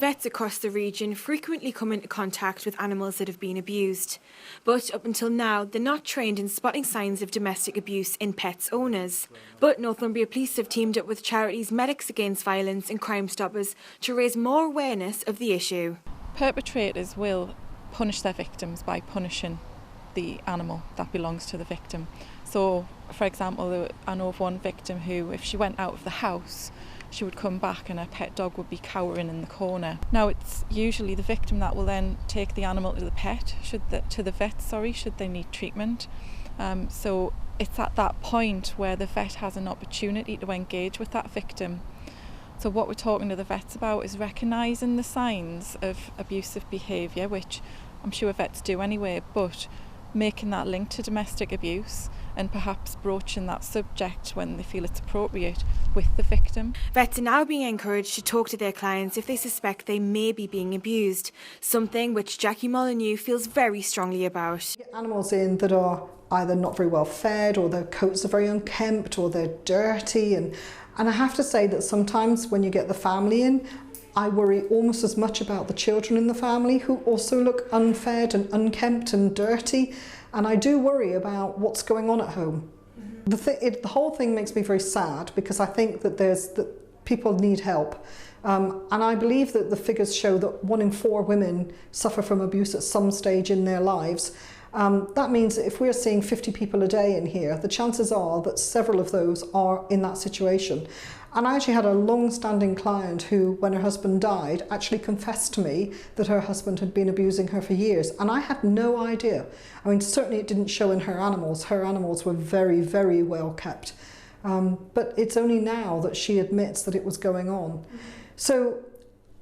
Vets across the region frequently come into contact with animals that have been abused. But up until now, they're not trained in spotting signs of domestic abuse in pets' owners. But Northumbria Police have teamed up with charities Medics Against Violence and Crime Stoppers to raise more awareness of the issue. Perpetrators will punish their victims by punishing the animal that belongs to the victim. So, for example, I know of one victim who, if she went out of the house, she would come back and her pet dog would be cowering in the corner. Now, it's usually the victim that will then take the animal to the vet, should they need treatment. So it's at that point where the vet has an opportunity to engage with that victim. So what we're talking to the vets about is recognising the signs of abusive behaviour, which I'm sure vets do anyway, but making that link to domestic abuse and perhaps broaching that subject when they feel it's appropriate with the victim. Vets are now being encouraged to talk to their clients if they suspect they may be being abused, something which Zoe Muldoon feels very strongly about. Get animals in that are either not very well fed, or their coats are very unkempt, or they're dirty, and I have to say that sometimes when you get the family in, I worry almost as much about the children in the family who also look unfed and unkempt and dirty, and I do worry about what's going on at home. The whole thing makes me very sad, because I think that people need help, and I believe that the figures show that 1 in 4 women suffer from abuse at some stage in their lives. That means that if we're seeing 50 people a day in here, the chances are that several of those are in that situation. And I actually had a long-standing client who, when her husband died, actually confessed to me that her husband had been abusing her for years, and I had no idea. I mean, certainly it didn't show in her animals. Her animals were very, very well kept. But it's only now that she admits that it was going on. So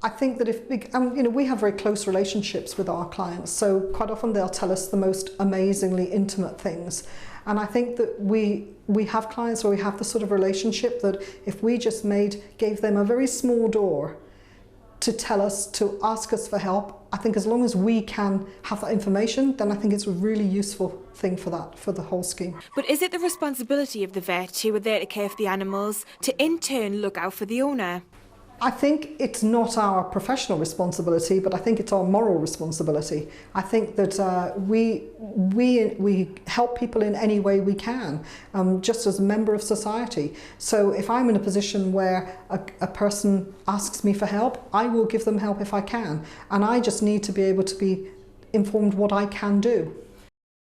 I think that we have very close relationships with our clients, so quite often they'll tell us the most amazingly intimate things. And I think that we have clients where we have the sort of relationship that if we just gave them a very small door to ask us for help, I think as long as we can have that information, then I think it's a really useful thing for the whole scheme. But is it the responsibility of the vet who are there to care for the animals to in turn look out for the owner? I think it's not our professional responsibility, but I think it's our moral responsibility. I think that we help people in any way we can, just as a member of society. So if I'm in a position where a person asks me for help, I will give them help if I can. And I just need to be able to be informed what I can do.